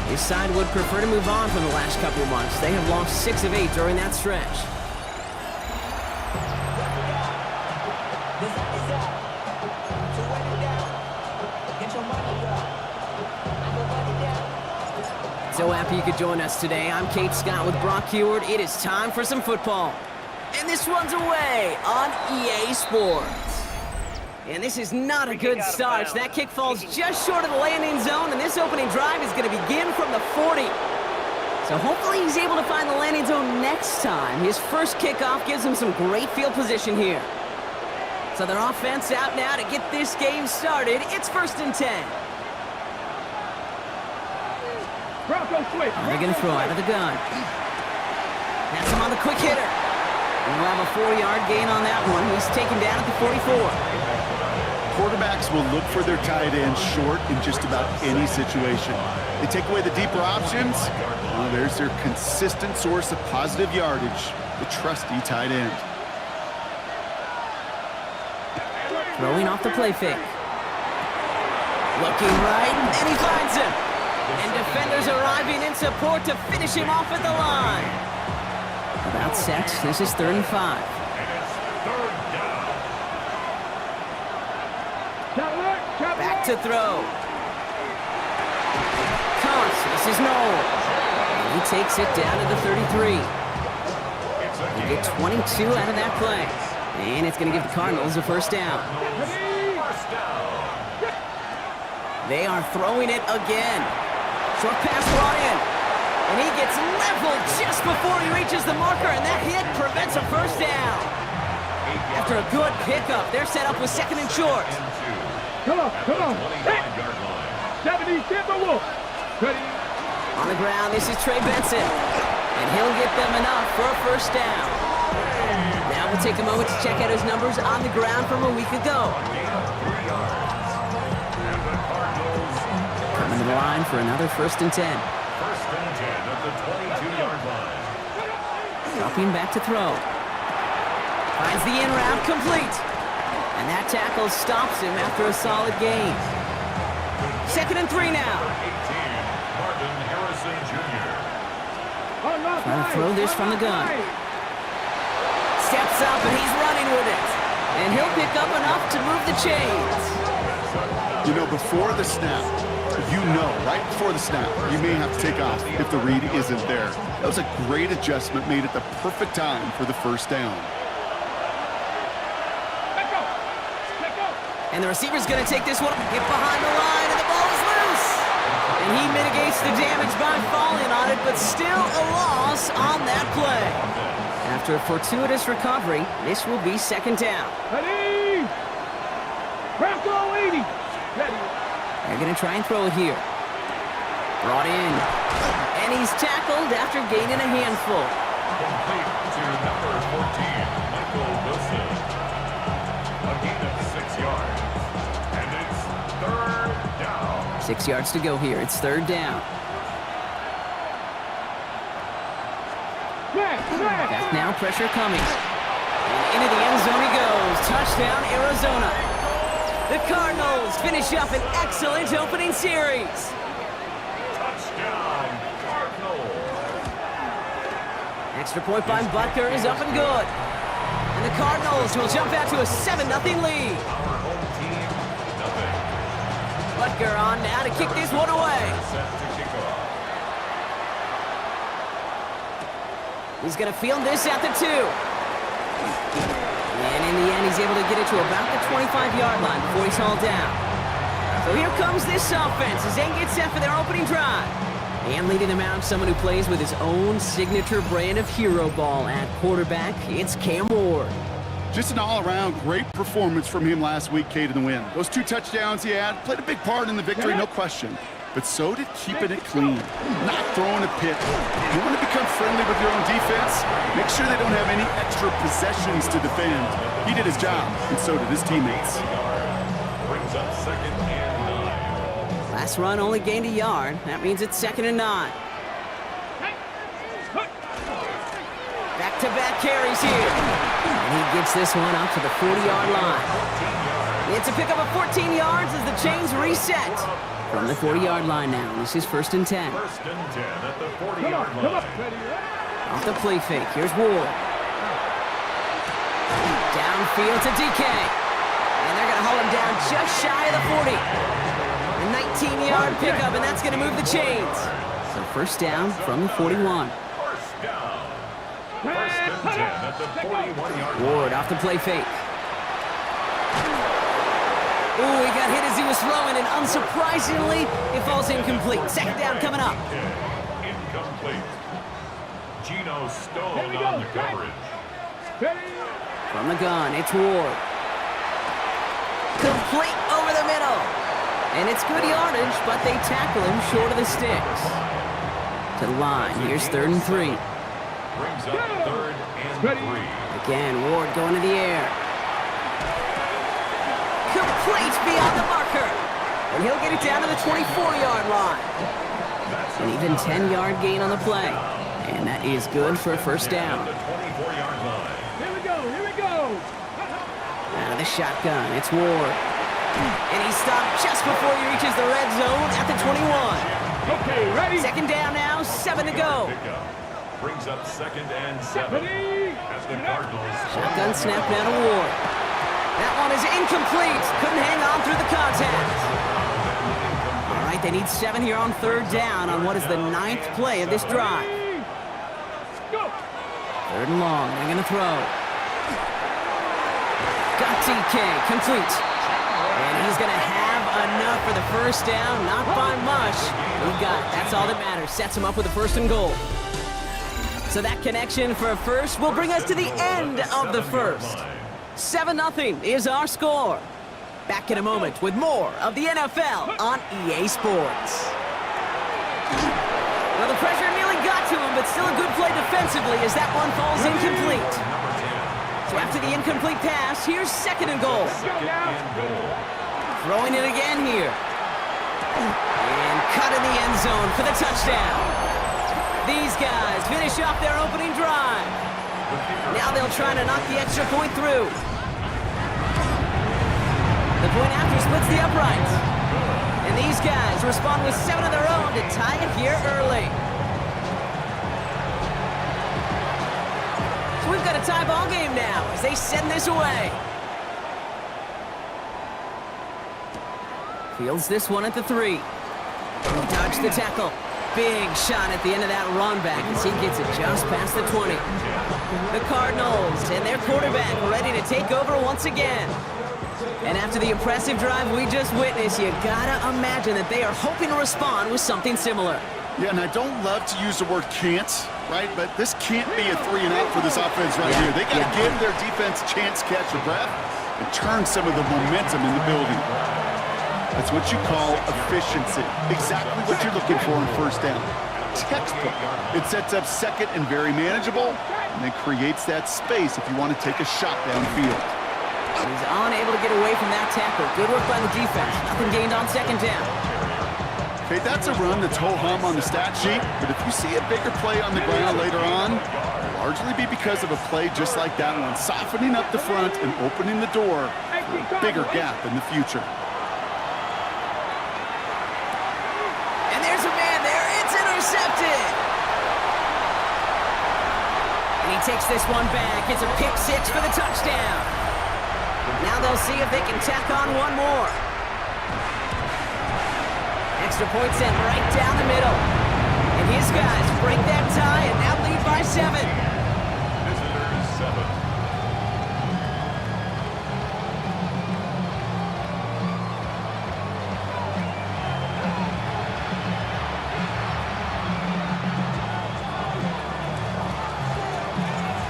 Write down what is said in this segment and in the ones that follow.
His side would prefer to move on from the last couple of months. They have lost 6 of 8 during that stretch. So happy you could join us today. I'm Kate Scott with Brock Heward. It is time for some football. And this one's away on EA Sports. And this is not a good start. That kick falls just short of the landing zone, and this opening drive is going to begin from the 40. So hopefully he's able to find the landing zone next time. His first kickoff gives him some great field position here. So their offense out now to get this game started. It's 1st and 10. They're going to throw out of the gun. That's him on the quick hitter. And we'll have a 4-yard gain on that one. He's taken down at the 44. Quarterbacks will look for their tight end short in just about any situation. They take away the deeper options. Well, there's their consistent source of positive yardage, the trusty tight end. Throwing off the play fake. Looking right, and he finds him. And defenders arriving in support to finish him off at the line. About set. This is 3rd and 5. Back to throw. Toss. This is Noel. And he takes it down to the 33. They get 22 out of that play. And it's going to give the Cardinals a 1st down. They are throwing it again. Short pass brought in. And he gets leveled just before he reaches the marker, and that hit prevents a 1st down. After a good pickup, they're set up with 2nd and short. Come on. Hey. 70, get the wolf. Ready. On the ground, this is Trey Benson. And he'll get them enough for a 1st down. Now we'll take a moment to check out his numbers on the ground from a week ago. Coming to the line for another 1st and 10. 1st and 10 at the 22-yard line. Dropping back to throw. Finds the in route complete. And that tackle stops him after a solid gain. 2nd and 3 now. Trying to throw this from the gun. Steps up and he's running with it. And he'll pick up enough to move the chains. You know, before the snap, right before the snap, you may have to take off if the read isn't there. That was a great adjustment made at the perfect time for the 1st down. And the receiver's going to take this one, get behind the line, and the ball is loose. And he mitigates the damage by falling on it, but still a loss on that play. After a fortuitous recovery, this will be 2nd down. Ready. Bronco 80. Ready. They're going to try and throw it here. Brought in. And he's tackled after gaining a handful. Complete to number 14, Michael Wilson. A gain of 6 yards. And it's 3rd down. 6 yards to go here. It's 3rd down. Back now, pressure coming. And into the end zone he goes. Touchdown, Arizona. The Cardinals finish up an excellent opening series. Touchdown, Cardinals. Extra point by Butker is up and good. And the Cardinals will jump out to a 7-0 lead. Our home team, nothing. Butker on now to kick this one away. Set to kick off. He's going to field this at the 2. And in the end, he's able to get it to about the 25-yard line before he's hauled down. So here comes this offense as they get set for their opening drive. And leading them out, someone who plays with his own signature brand of hero ball at quarterback, it's Cam Ward. Just an all-around great performance from him last week, Kate, in the win. Those 2 touchdowns he had played a big part in the victory, no question. But so did keeping it clean, not throwing a pick. You want to become friendly with your own defense? Make sure they don't have any extra possessions to defend. He did his job, and so did his teammates. Brings up 2nd and 9. Last run only gained a yard. That means it's 2nd and 9. Back-to-back carries here. And he gets this one up to the 40-yard line. It's a pickup of 14 yards as the chains reset. From the 40-yard line now. This is 1st and 10. First and 10 at the Come on, 40-yard come on. line. Off the play fake. Here's Ward. Downfield to DK. And they're going to hold him down just shy of the 40. A 19-yard pickup, and that's going to move the chains. So 1st down from the 41. First down. First and 10 at the 41-yard line. Ward off the play fake. Ooh, he got hit as he was throwing, and unsurprisingly, it falls incomplete. 2nd down coming up. Incomplete. Geno Stone on the coverage. From the gun, it's Ward. Complete over the middle. And it's good yardage, but they tackle him short of the sticks. To the line, here's 3rd and 3. Brings up 3rd and 3. Again, Ward going to the air. Complete beyond the marker. And he'll get it down to the 24-yard line. An even 10-yard gain on the play. And that is good for a 1st down. The 24-yard line. Here we go, here we go. Out of the shotgun, it's Ward. And he stopped just before he reaches the red zone at the 21. Okay, ready? 2nd down now, 7 to go. Pickup. Brings up 2nd and 7. Ready? As the Cardinals. Shotgun snap now to Ward. That one is incomplete. Couldn't hang on through the contact. All right, they need 7 here on 3rd down on what is the 9th play of this drive. Go. 3rd and long, they're going to throw. Got DK, complete. And he's going to have enough for the 1st down, not by much. He got it, that's all that matters. Sets him up with a 1st and goal. So that connection for a 1st will bring us to the end of the 1st. 7-0 is our score. Back in a moment with more of the NFL on EA Sports. Well, the pressure nearly got to him, but still a good play defensively as that one falls incomplete. So after the incomplete pass, here's 2nd and goal. Throwing it again here. And cut in the end zone for the touchdown. These guys finish off their opening drive. Now they'll try to knock the extra point through. The point after splits the uprights. And these guys respond with 7 of their own to tie it here early. So we've got a tie ball game now as they send this away. Fields this one at the 3. Dodged the tackle. Big shot at the end of that run back as he gets it just past the 20. The Cardinals and their quarterback ready to take over once again. And after the impressive drive we just witnessed, you gotta imagine that they are hoping to respond with something similar. Yeah, and I don't love to use the word can't, right? But this can't be a 3 and out for this offense right here. They got to give their defense a chance to catch their breath and turn some of the momentum in the building. That's what you call efficiency. Exactly what you're looking for in 1st down. Textbook. It sets up 2nd and very manageable, and then creates that space if you want to take a shot downfield. He's unable to get away from that tackle. Good work by the defense. Nothing gained on 2nd down. Okay, that's a run that's ho-hum on the stat sheet, but if you see a bigger play on the ground later on, it'll largely be because of a play just like that one, softening up the front and opening the door for a bigger gap in the future. And there's a man there. It's intercepted. And he takes this one back. It's a pick 6 for the touchdown. Now they'll see if they can tack on one more. Extra point sent right down the middle. And his guys break that tie and now lead by 7. Visitors 7.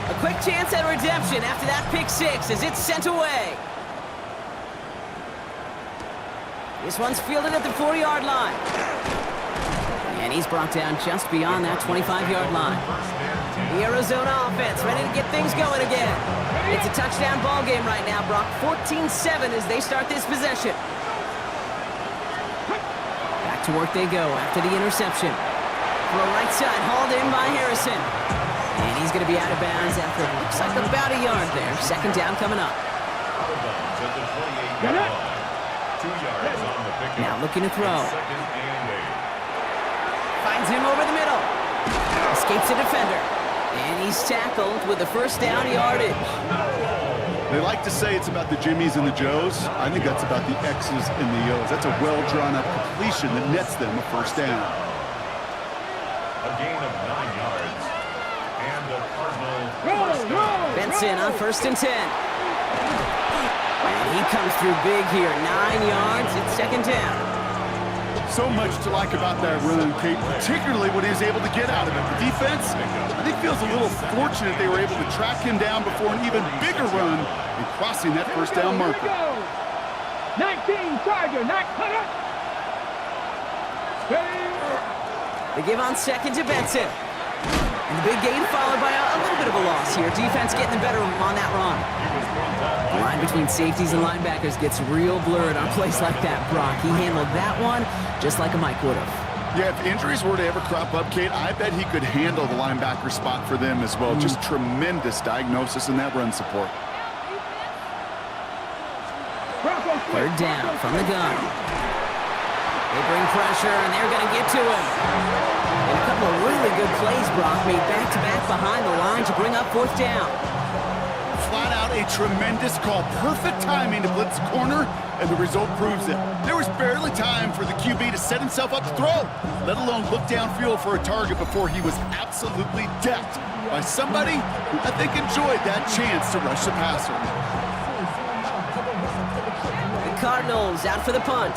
A quick chance at redemption after that pick 6 as it's sent away. This one's fielded at the 4-yard line. And he's brought down just beyond that 25-yard line. The Arizona offense ready to get things going again. It's a touchdown ball game right now, Brock. 14-7 as they start this possession. Back to work they go after the interception. Throw right side, hauled in by Harrison. And he's going to be out of bounds after it looks like about a yard there. 2nd down coming up. Out of bounds at the 28-yard line. 2 yards on the pickup. Now looking to throw. Second and 8. Finds him over the middle. Escapes the defender. And he's tackled with the first down yardage. They like to say it's about the Jimmies and the Joes. I think that's about the X's and the O's. That's a well-drawn-up completion that nets them a first down. A gain of 9 yards. And the Cardinal first down. Benson on 1st and 10. And he comes through big here. 9 yards. It's 2nd down. So much to like about that run, Kate, particularly what he was able to get out of it. The defense, I think, feels a little fortunate they were able to track him down before an even bigger run and crossing that first down marker. 19 Tiger, not cut up. They give on 2nd to Benson. And the big gain followed by a little bit of a loss here. Defense getting the better of him on that run. The line between safeties and linebackers gets real blurred on plays like that, Brock. He handled that one just like a Mike would have. Yeah, if injuries were to ever crop up, Kate, I bet he could handle the linebacker spot for them as well. Just tremendous diagnosis in that run support. 3rd down from the gun. They bring pressure, and they're going to get to him. And a couple of really good plays, Brock, made back-to-back behind the line to bring up 4th down. Flat out a tremendous call. Perfect timing to blitz the corner, and the result proves it. There was barely time for the QB to set himself up to throw, let alone look downfield for a target before he was absolutely decked by somebody who I think enjoyed that chance to rush the passer. The Cardinals out for the punt.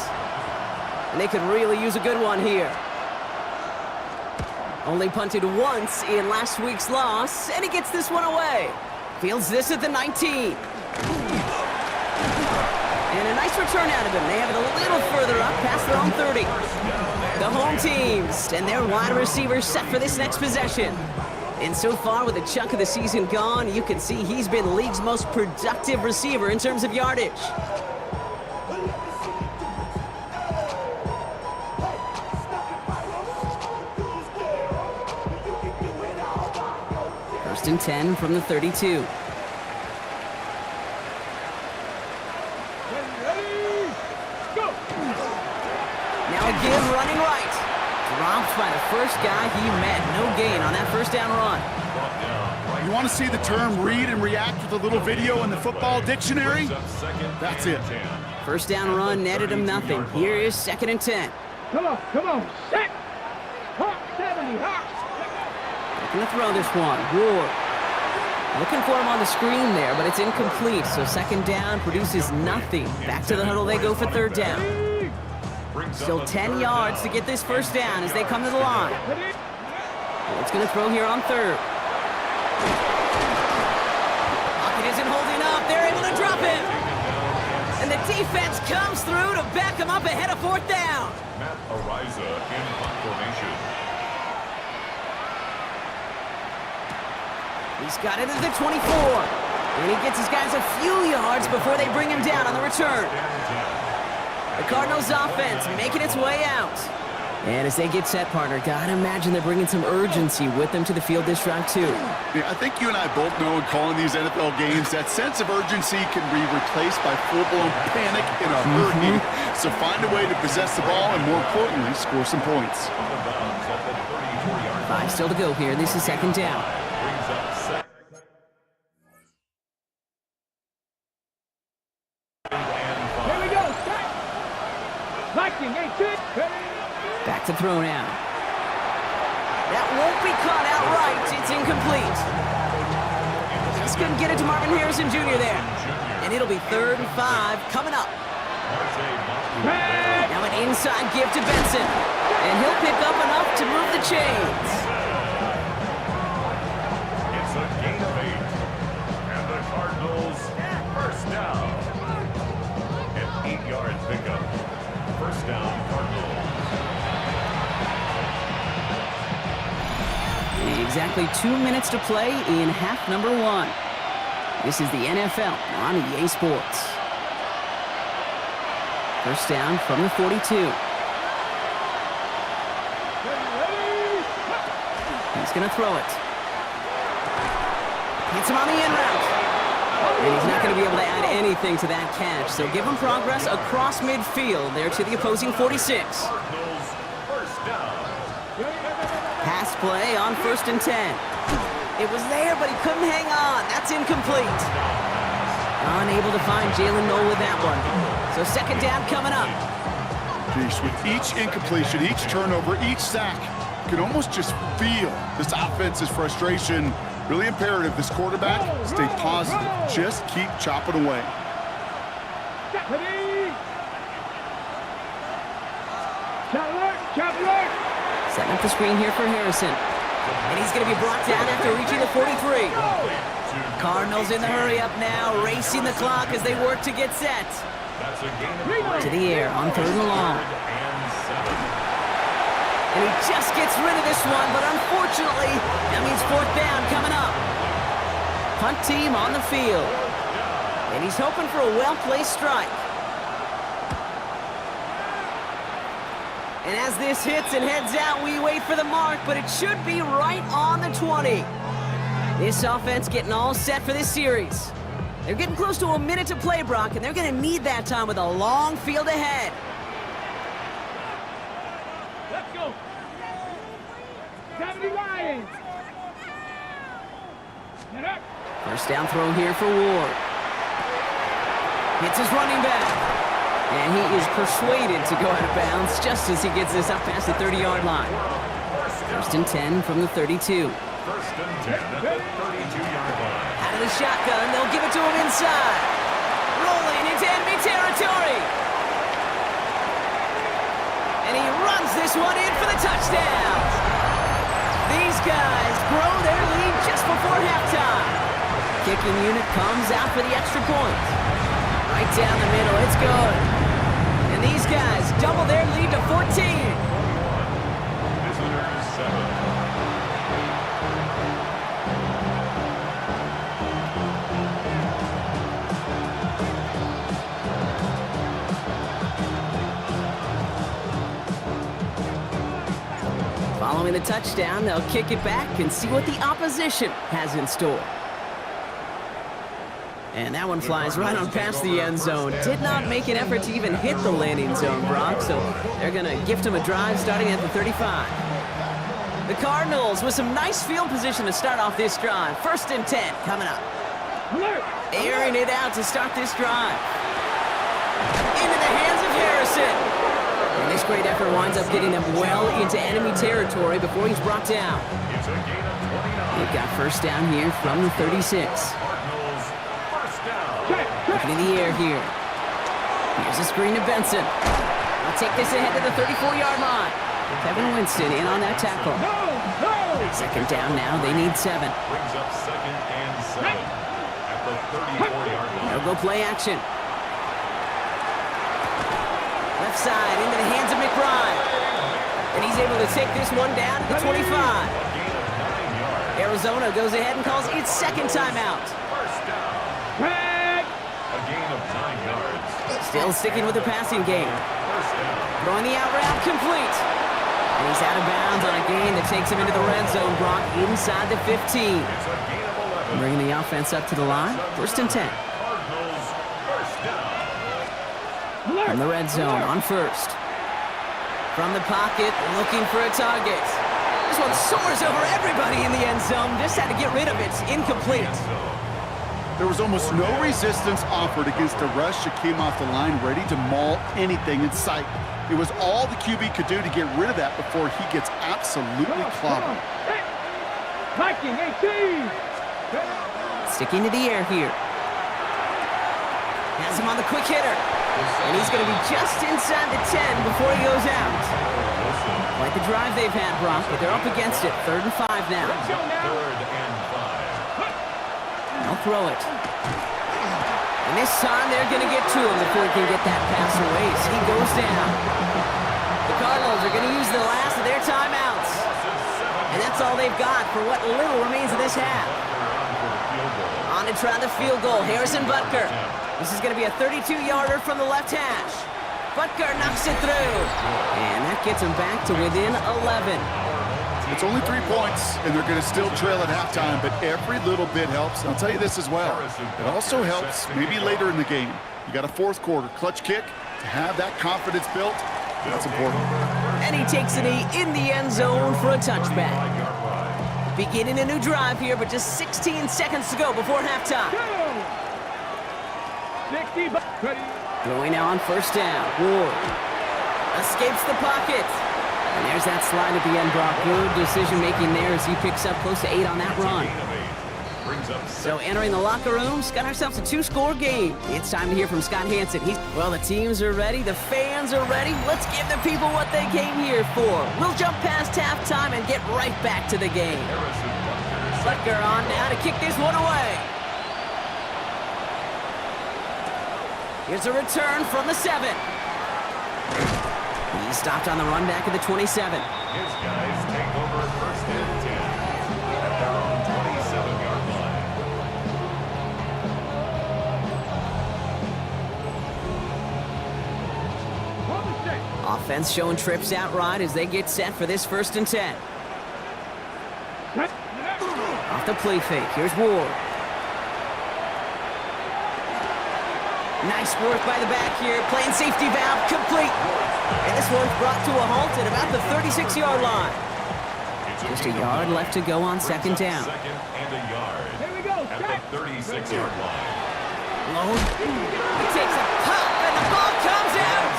And they could really use a good one here. Only punted once in last week's loss, and he gets this one away. Fields this at the 19. And a nice return out of him. They have it a little further up past their own 30. The home teams and their wide receivers set for this next possession. And so far, with a chunk of the season gone, you can see he's been the league's most productive receiver in terms of yardage. First and 10 from the 32. Now again, running right. Dropped by the first guy he met. No gain on that first down run. You want to see the term read and react with a little video in the football dictionary? That's it. First down run netted him nothing. Here is 2nd and 10. Come on, set. Hawk 70, Hawk. Looking to throw this one. Ward. Looking for him on the screen there, but it's incomplete. So 2nd down produces nothing. Back to the huddle they go for 3rd down. Still 10 yards to get this first down as they come to the line. It's going to throw here on 3rd. Pocket isn't holding up. They're able to drop him. And the defense comes through to back him up ahead of 4th down. Matt Ariza in punt formation. He's got it at the 24. And he gets his guys a few yards before they bring him down on the return. The Cardinals offense making its way out. And as they get set, partner, gotta imagine they're bringing some urgency with them to the field this drive too. Yeah, I think you and I both know in calling these NFL games that sense of urgency can be replaced by full-blown panic in a hurry. So find a way to possess the ball and, more importantly, score some points. 5 still to go here. This is 2nd down. Here we go, set. Viking, ain't it? Back to throw now. That won't be caught outright. It's incomplete. Just couldn't get it to Marvin Harrison Jr. there. And it'll be 3rd and 5 coming up. Now an inside give to Benson. And he'll pick up enough to move the chains. It's a gain of 8. And the Cardinals first down. An 8-yard pickup. First down, Cardinals. Exactly 2 minutes to play in half number 1. This is the NFL on EA Sports. First down from the 42. He's going to throw it. Hits him on the in route. And he's not going to be able to add anything to that catch, so give him progress across midfield there to the opposing 46. Cardinals first down. Pass play on 1st and 10. It was there, but he couldn't hang on. That's incomplete. Unable to find Jalen Noel with that one. So 2nd down coming up. Geez, with each incompletion, each turnover, each sack, you can almost just feel this offense's frustration. Really imperative this quarterback stay positive. Just keep chopping away. Setting up the screen here for Harrison. And he's going to be brought down after reaching the 43. Cardinals in the hurry up now, racing the clock as they work to get set. That's a gain of 3. To the air on 3rd and long. And he just gets rid of this one, but unfortunately, that means 4th down coming up. Punt team on the field. And he's hoping for a well-placed strike. And as this hits and heads out, we wait for the mark, but it should be right on the 20. This offense getting all set for this series. They're getting close to a minute to play, Brock, and they're going to need that time with a long field ahead. Let's go. 70 Lions. Get up. First down throw here for Ward. Hits his running back. And he is persuaded to go out of bounds just as he gets this up past the 30-yard line. 1st and 10 from the 32. 1st and 10 at the 32-yard line. Out of the shotgun, they'll give it to him inside. Rolling into enemy territory. And he runs this one in for the touchdown. These guys grow their lead just before halftime. Kicking unit comes out for the extra point. Right down the middle, it's good. And these guys double their lead to 14. Visitors 7. Following the touchdown, they'll kick it back and see what the opposition has in store. And that one flies right on past the end zone. Did not make an effort to even hit the landing zone, Brock, so they're going to gift him a drive starting at the 35. The Cardinals with some nice field position to start off this drive. 1st and 10 coming up. Airing it out to start this drive. Into the hands of Harrison. And this great effort winds up getting them well into enemy territory before he's brought down. It's a gain of 29. They've got first down here from the 36. Cardinals first down. Looking in the air here. Here's a screen to Benson. I'll take this ahead to the 34-yard line. Kevin Winston in on that tackle. 2nd down now. They need 7. Brings up 2nd and 7 at the 34-yard line. They'll go play action. Left side into the hands of McBride. And he's able to take this one down to the 25. A gain of 9 yards. Arizona goes ahead and calls its 2nd timeout. First down. A gain of 9 yards. Still sticking with the passing game. First down. Throwing the out route complete. And he's out of bounds on a gain that takes him into the red zone, Brock, inside the 15. It's a gain of 11. Bringing the offense up to the line. 1st and 10. Cardinals first down. From the red zone on 1st. From the pocket, looking for a target. This one soars over everybody in the end zone. Just had to get rid of it. Incomplete. There was almost no resistance offered against a rush that came off the line ready to maul anything in sight. It was all the QB could do to get rid of that before he gets absolutely clobbered. Viking 18. Sticking to the air here. Has him on the quick hitter. And he's going to be just inside the 10 before he goes out. Quite the drive they've had, Brock, but they're up against it. 3rd and 5 now. 3rd and 5. They'll throw it. And this time they're going to get to him before he can get that pass away. So he goes down. The Cardinals are going to use the last of their timeouts. And that's all they've got for what little remains of this half. On to try the field goal. Harrison Butker. This is going to be a 32-yarder from the left hash. Butker knocks it through. And that gets him back to within 11. It's only 3 points, and they're going to still trail at halftime, but every little bit helps. And I'll tell you this as well. It also helps maybe later in the game. You got a fourth quarter clutch kick. To have that confidence built, that's important. And he takes a knee in the end zone for a touchback. Beginning a new drive here, but just 16 seconds to go before halftime. 60, ready. Throwing now on first down. Ward escapes the pocket. And there's that slide at the end, Brock. Good decision-making there as he picks up close to 8 on that run. So entering the locker rooms, got ourselves a 2-score game. It's time to hear from Scott Hansen. Well, the teams are ready. The fans are ready. Let's give the people what they came here for. We'll jump past halftime and get right back to the game. Butker on now to kick this one away. Here's a return from the 7. He stopped on the run back at the 27. His guys take over first and 10 at their own 27-yard line. Offense showing trips out right as they get set for this first and 10. Off the play fake. Here's Ward. Nice work by the back here. Playing safety valve complete. And this one's brought to a halt at about the 36-yard line. Just a yard left to go on second down. Second and a yard. Here we go. At the 36-yard line. Lone. He takes a pop and the ball comes out.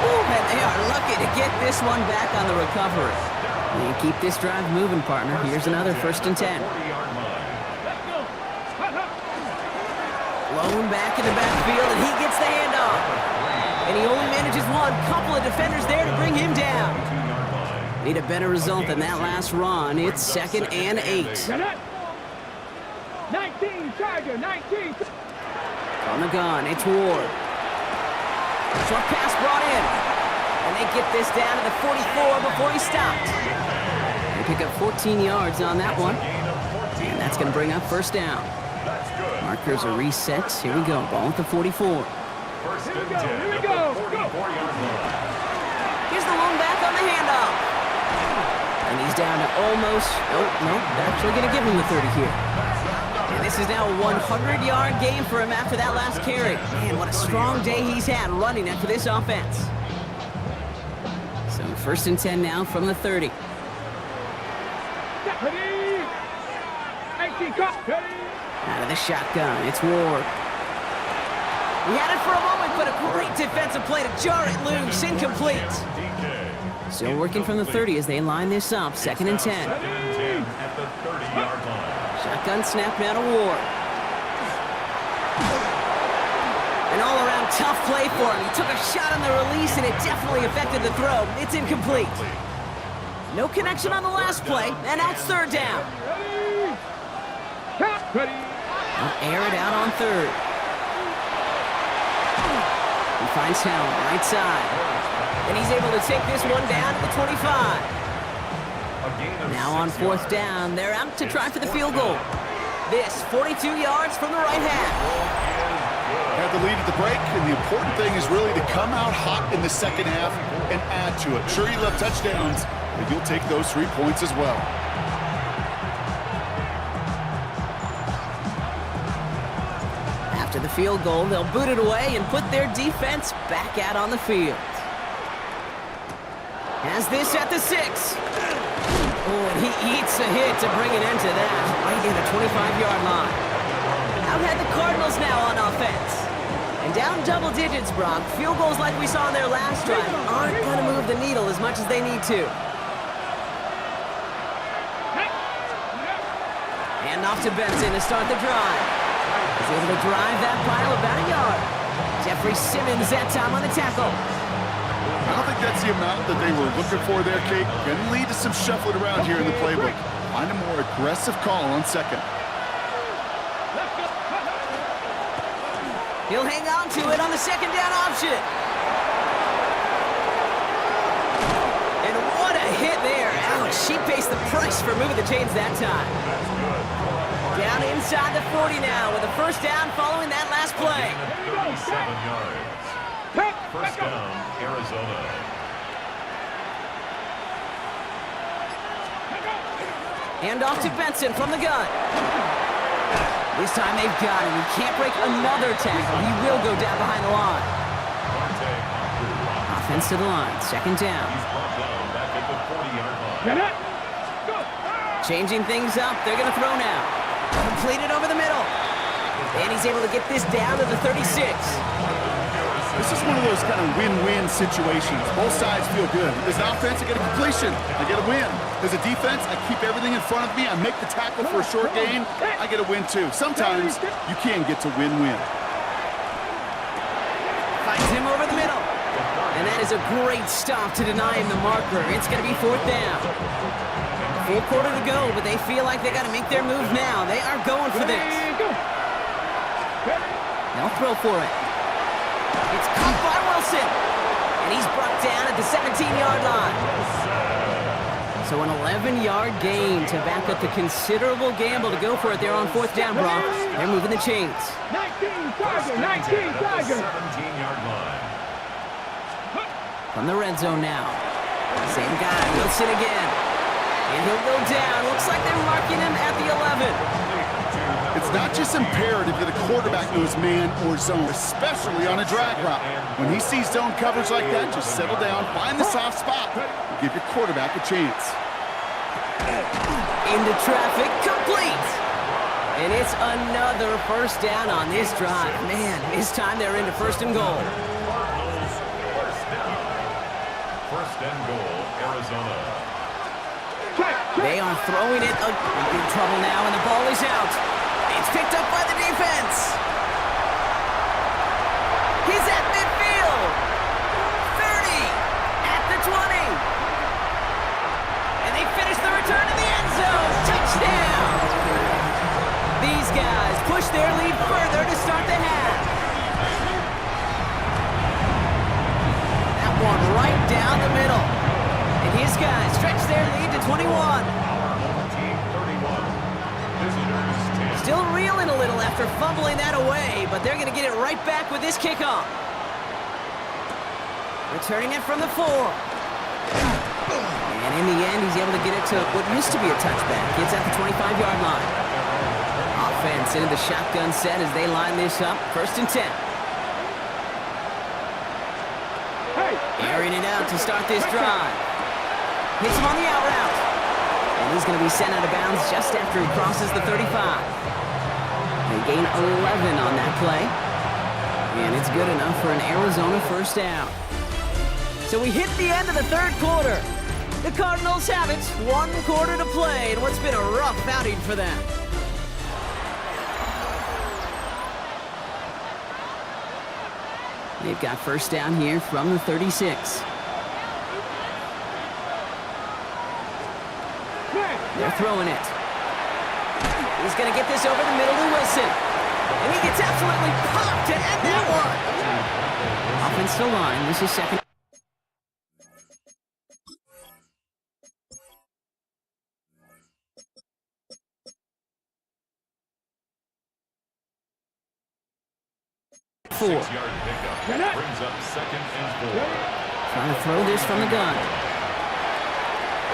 Ooh, and they are lucky to get this one back on the recovery. And keep this drive moving, partner. Here's another first and 10. 40-yard line. Let's go. Lone back in the backfield, and he gets the handoff. And he only manages one. Couple of defenders there to bring him down. 2-yard line. Need a better result than that last run. It's second and 8. 19, Tiger, 19. On the gun, it's Ward. Short pass brought in. And they get this down to the 44 before he stopped. They pick up 14 yards on that one. And that's going to bring up first down. Markers are reset. Here we go. Ball at the 44. First and 10 Here we at go. the 44-yard line. Here's the lone back on the handoff. And he's down to almost, no, they're actually going to give him the 30 here. And this is now a 100-yard game for him after that last carry. Man, what a strong day he's had running it for this offense. So first and 10 now from the 30. Ready. 18, cut. Ready. Out of the shotgun, it's Ward. He had it for a moment, but a great defensive play to jar it loose. Incomplete. Still working from the 30 as they line this up. Second and 10. Second and 10 at the 30-yard line. Shotgun snap now to Ward. An all-around tough play for him. He took a shot on the release, and it definitely affected the throw. It's incomplete. No connection on the last play, and now it's third down. Ready. Cut. Ready. They'll air it out on third. He finds Helm, right side. And he's able to take this one down to the 25. Now on fourth down, they're out to try for the field goal. This, 42 yards from the right half. Had the lead at the break, and the important thing is really to come out hot in the second half and add to it. Sure, you love touchdowns, but you'll take those 3 points as well. After the field goal, they'll boot it away and put their defense back out on the field. Has this at the 6. Oh, and he eats a hit to bring an end to that, right near the 25-yard line. Out had the Cardinals now on offense. And down double digits, Brock. Field goals like we saw in their last drive aren't going to move the needle as much as they need to. And off to Benson to start the drive. He's able to drive that pile about a yard. Jeffrey Simmons that time on the tackle. I don't think that's the amount that they were looking for there, Kate. Going to lead to some shuffling around here in the playbook. Find a more aggressive call on second. He'll hang on to it on the second down option. And what a hit there. Ouch, she pays the price for moving the chains that time. Down inside the 40 now with a first down following that last play. 37 yards. First down, Arizona. Hand off to Benson from the gun. This time they've got him. He can't break another tackle. He will go down behind the line. Offense to the line. Second down. Changing things up. They're going to throw now. Completed over the middle. And he's able to get this down to the 36. This is one of those kind of win-win situations. Both sides feel good. As an offense, I get a completion. I get a win. As a defense, I keep everything in front of me. I make the tackle for a short gain. I get a win, too. Sometimes you can get to win-win. Finds him over the middle. And that is a great stop to deny him the marker. It's going to be fourth down. Full quarter to go, but they feel like they got to make their move now. They are going for this. They'll throw for it. It's caught by Wilson. And he's brought down at the 17-yard line. So an 11-yard gain to back up the considerable gamble to go for it there on fourth down, Brock. They're moving the chains. 19 Tiger. 17-yard line. From the red zone now. Same guy, Wilson again. And he'll go down. Looks like they're marking him at the 11. It's not just imperative that a quarterback knows man or zone, especially on a drag route. When he sees zone coverage like that, just settle down, find the soft spot, and give your quarterback a chance. Into traffic, complete! And it's another first down on this drive. Man, this time they're into first and goal. Cardinals first down. First and goal, Arizona. They are throwing it. In big trouble now, and the ball is out. It's picked up by the defense. He's at midfield. 30. At the 20. And they finish the return to the end zone. Touchdown. These guys push their lead further to start the half. That one right down the middle. And his guys stretch their lead to 21. Team 31. Visitors 10. Still reeling a little after fumbling that away, but they're going to get it right back with this kickoff. Returning it from the 4. And in the end, he's able to get it to what used to be a touchback. It's at the 25-yard line. Offense into the shotgun set as they line this up. First and 10. Airing it out to start this drive. Hits him on the out route. And he's going to be sent out of bounds just after he crosses the 35. They gain 11 on that play. And it's good enough for an Arizona first down. So we hit the end of the third quarter. The Cardinals have it. 1 quarter to play in what's been a rough outing for them. They've got first down here from the 36. They're throwing it. He's going to get this over the middle to Wilson. And he gets absolutely popped to end that one. Offense to line. This is second. Four. 6-yard pickup. Brings up second and 4. Trying to throw this from the gun.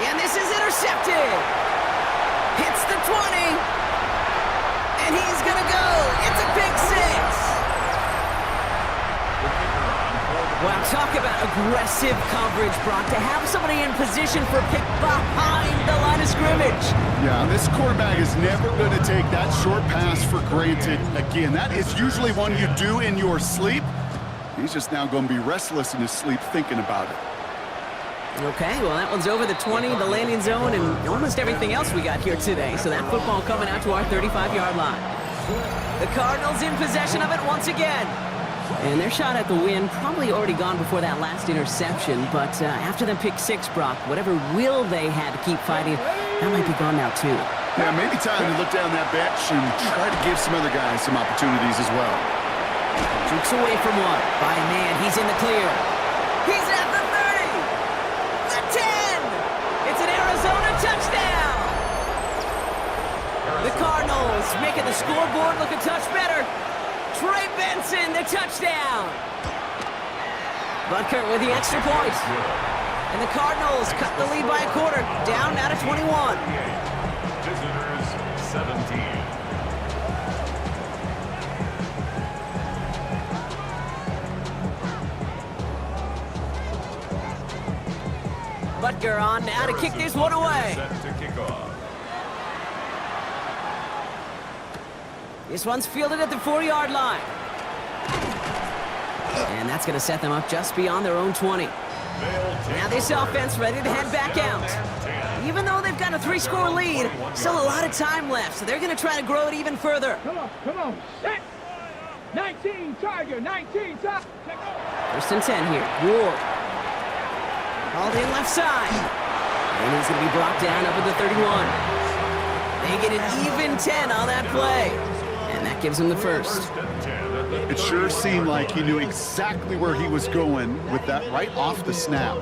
And this is intercepted. Hits the 20. And he's going to go. It's a pick 6. Wow, talk about aggressive coverage, Brock. To have somebody in position for pick behind the line of scrimmage. Yeah, this quarterback is never going to take that short pass for granted. Again, that is usually one you do in your sleep. He's just now going to be restless in his sleep thinking about it. Okay, well, that one's over the 20, the landing zone, and almost everything else we got here today. So that football coming out to our 35-yard line. The Cardinals in possession of it once again. And their shot at the win probably already gone before that last interception, but after the pick 6, Brock, whatever will they had to keep fighting, that might be gone now too. Yeah, maybe time to look down that bench and try to give some other guys some opportunities as well. Jukes away from one. By man, he's in the clear. He's at the 30! The 10! It's an Arizona touchdown! The Cardinals making the scoreboard look a touch better. Trey Benson, the touchdown! Butker with the extra point. And the Cardinals cut the lead by a quarter, down now to 21. Visitors 17. Butker on now to kick this one away. Set to kick off. This one's fielded at the 4-yard line. And that's going to set them up just beyond their own 20. Now this offense ready to head back out. Even though they've got a 3-score lead, still a lot of time left, so they're going to try to grow it even further. Come on, set. 19, Tiger, 19, Tiger. First and 10 here. Ward. Called in left side. And he's going to be brought down up at the 31. They get an even 10 on that play. And that gives him the first. It sure seemed like he knew exactly where he was going with that right off the snap.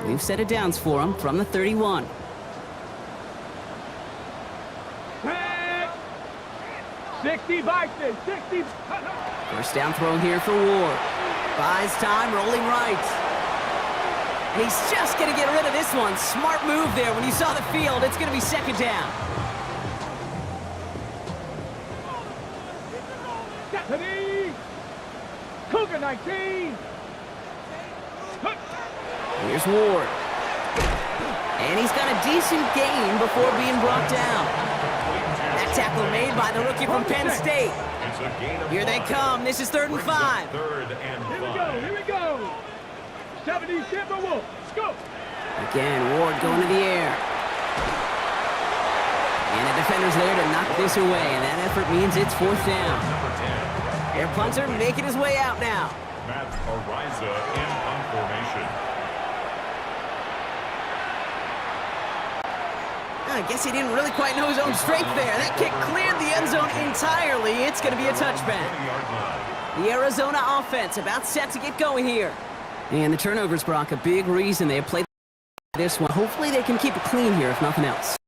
We've set it downs for him from the 31. Hey! 60 Vikings, 60. First down throw here for Ward. Buys time, rolling right. He's just going to get rid of this one. Smart move there. When you saw the field, it's going to be second down. Stephanie! Cougar 19. Here's Ward. And he's got a decent gain before being brought down. That tackle made by the rookie from Penn State. Here they come. This is 3rd and 5. Here we go. 70 Timberwolves. Let's go. Again, Ward going to the air. And the defender's there to knock this away, and that effort means it's 4th down. Their punter making his way out now. Matt Ariza in on formation. I guess he didn't really quite know his own strength there. That kick cleared the end zone entirely. It's going to be a touchback. The Arizona offense about set to get going here. And the turnovers, Brock, a big reason they have played this one. Hopefully they can keep it clean here, if nothing else.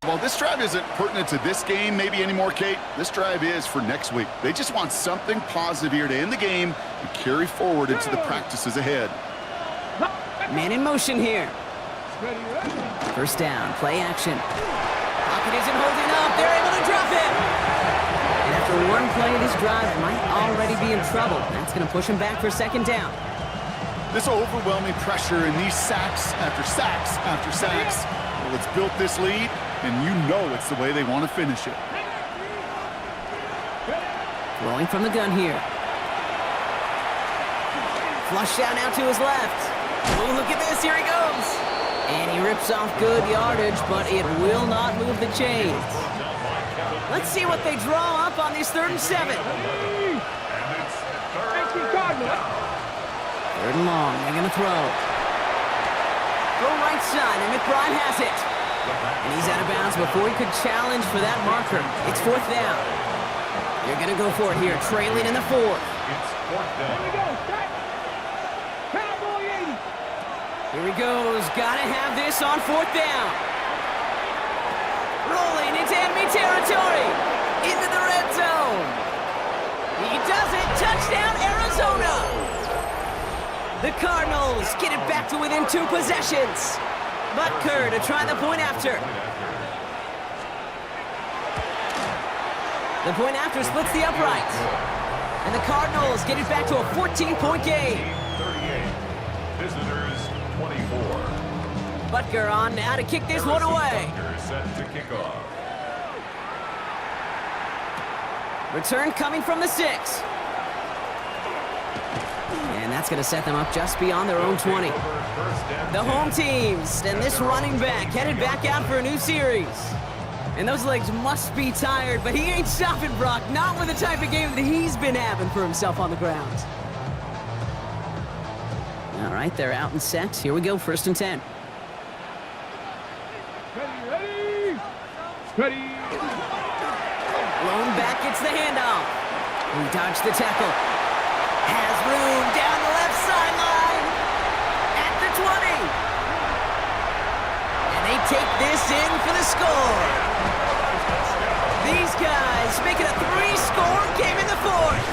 Well, this drive isn't pertinent to this game maybe anymore, Kate. This drive is for next week. They just want something positive here to end the game and carry forward into the practices ahead. Man in motion here. First down, play action. Pocket isn't holding up. They're able to drop it. And after one play, this drive might already be in trouble. That's going to push him back for second down. This overwhelming pressure and these sacks after sacks after sacks, well, it's built this lead, and you know it's the way they want to finish it. Throwing from the gun here. Flush down now to his left. Oh, look at this. Here he goes. And he rips off good yardage, but it will not move the chains. Let's see what they draw up on this 3rd and 7. 3rd and long. They're going to throw. Go right side, and McBride has it. And he's out of bounds before he could challenge for that marker. It's 4th down. They're going to go for it here, trailing in the 4th. It's 4th down. Here we go. Cowboy 80. Here he goes. Gotta have this on 4th down. Rolling into enemy territory. Into the red zone. He does it. Touchdown, Arizona. The Cardinals get it back to within 2 possessions. Butker to try the point after. The point after splits the uprights. And the Cardinals get it back to a 14-point game. 38. Visitors 24. Butker on now to kick this one away. Butker set to kick off. Return coming from the 6. And that's going to set them up just beyond their own 20. The home teams and this running back headed back out for a new series. And those legs must be tired, but he ain't stopping, Brock. Not with the type of game that he's been having for himself on the ground. All right, they're out and set. Here we go, 1st and 10. Ready. Ready. Blown back, gets the handoff. He dodged the tackle. Has room down the left sideline. At the 20. And they take this in for the score. These guys making a 3-score game in the 4th.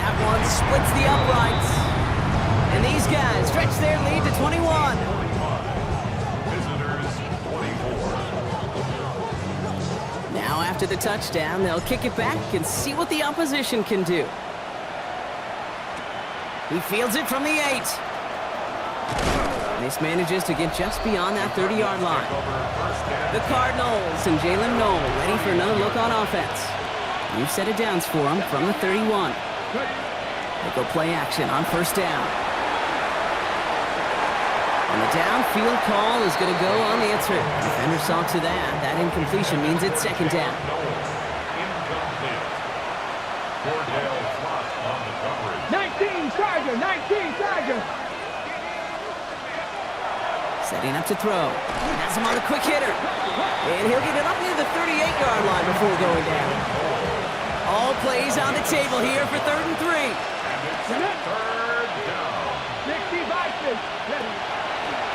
That one splits the uprights. And these guys stretch their lead to 21. Visitors 24. Now after the touchdown, they'll kick it back and see what the opposition can do. He fields it from the 8. This manages to get just beyond that 30-yard line. The Cardinals and Jalen Noel ready for another look on offense. New set of downs for him from the 31. They go play action on first down. And the downfield call is going to go unanswered. Defender saw to that. That incompletion means it's second down. Incomplete. Cordell Flott on the coverage. 19 Tiger, 19 Tiger. Setting up to throw. Has him on a quick hitter. And he'll get it up near the 38-yard line before going down. All plays on the table here for 3rd and 3. And it's third down. 60 Vikings. Ready.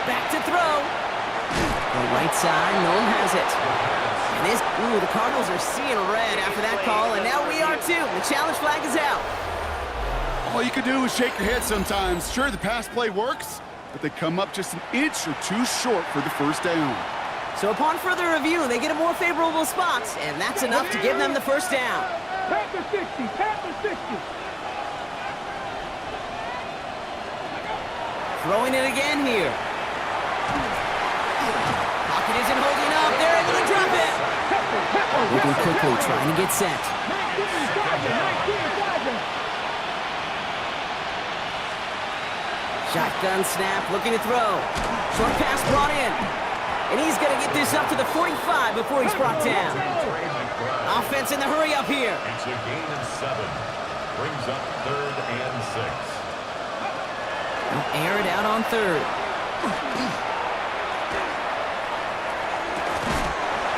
Back to throw. The right side, no one has it. And this, the Cardinals are seeing red after that call, and now we are too. The challenge flag is out. All you can do is shake your head sometimes. Sure, the pass play works, but they come up just an inch or two short for the first down. So upon further review, they get a more favorable spot, and that's enough to give them the first down. Panther 60, Panther 60. Throwing it again here. Pocket isn't holding up. They're able to drop it. Moving quickly, trying to get set. 19 Tiger, 19 Tiger. Shotgun snap, looking to throw. Short pass brought in. And he's going to get this up to the 45 before he's brought down. Offense in the hurry up here. It's a gain of 7. Brings up 3rd and 6. They'll air it out on 3rd.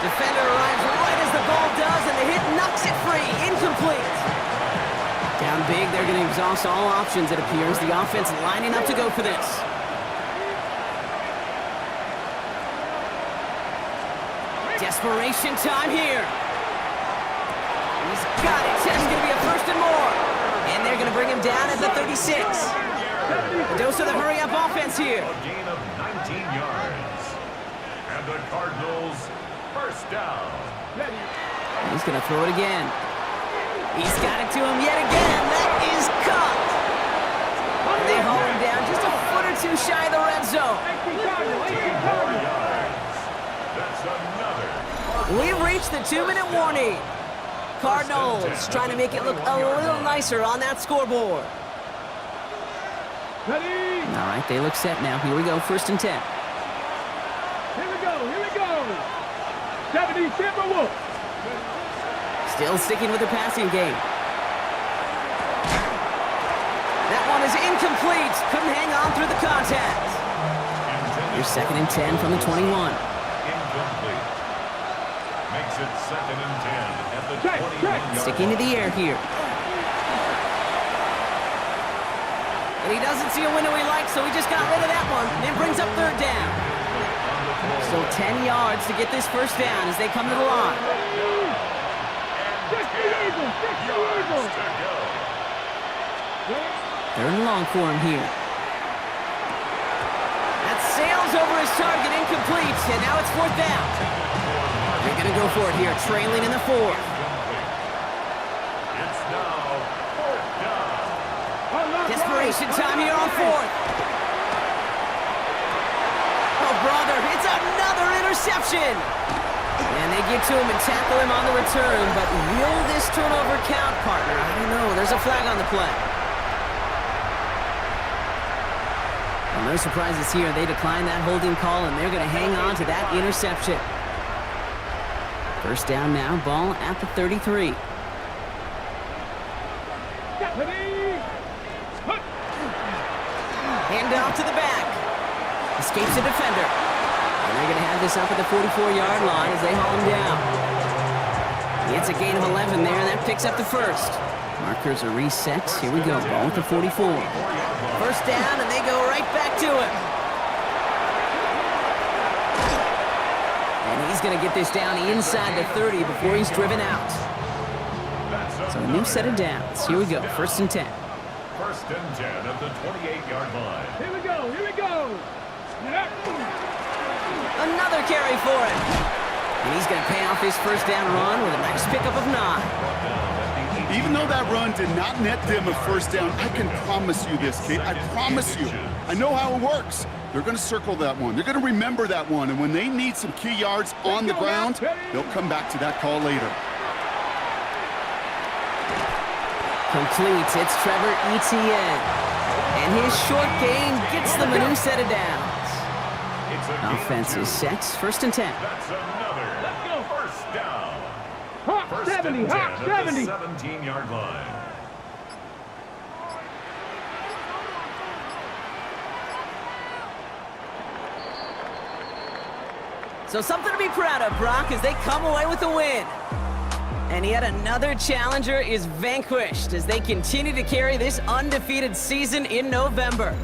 Defender arrives right as the ball does, and the hit knocks it free. Incomplete. Down big, they're going to exhaust all options, it appears. The offense lining up to go for this. Desperation time here. He's got it. It's going to be a 1st and more. And they're going to bring him down at the 36. A dose of the hurry-up offense here. A gain of 19 yards. And the Cardinals first down. He's going to throw it again. He's got it to him yet again. That is caught. And they haul him down just a foot or two shy of the red zone. 4 yards. That's another. We've reached the 2-minute warning. Cardinals trying to make it look a little nicer on that scoreboard. Ready. All right, they look set now. Here we go, 1st and 10. Here we go, here we go. 70 Timberwolves. Still sticking with the passing game. That one is incomplete. Couldn't hang on through the contact. Here's 2nd and 10 from the 21. Incomplete. Makes it 2nd and 10 at the 21. Sticking to the air here. And he doesn't see a window he likes, so he just got rid of that one. And brings up 3rd down. Still 10 yards to get this first down as they come to the line. 60 Eagles, 60 Eagles. 3rd and long for him here. That sails over his target, incomplete, and now it's 4th down. They're going to go for it here, trailing in the 4th. It's now 4th down. Desperation time here on 4th. Oh, brother, it's another interception. And they get to him and tackle him on the return, but will this turnover count, partner? I don't know. There's a flag on the play. Well, no surprises here. They decline that holding call, and they're going to hang on to that interception. First down now, ball at the 33. Hand off to the back. Escapes the defender. And they're going to have this up at the 44-yard line as they haul him down. It's a gain of 11 there, and that picks up the 1st. Markers are reset. Here we go, ball at the 44. First down, and they go right back to it. And he's going to get this down inside the 30 before he's driven out. So a new set of downs. Here we go, 1st and 10. first and 10 at the 28-yard line. Here we go. Here we go. Another carry for him. And he's going to pay off his first down run with a nice pickup of 9. Even though that run did not net them a first down, I can promise you this, Kate. I promise you. I know how it works. They're going to circle that one. They're going to remember that one. And when they need some key yards on the ground, they'll come back to that call later. Complete. It's Trevor Etienne. And his short gain gets them a new set of downs. Offense is set. First and 10. That's another first down. Hot First 70, and 10 hot at 70. the 17-yard line. So something to be proud of, Brock, as they come away with a win. And yet another challenger is vanquished as they continue to carry this undefeated season in November.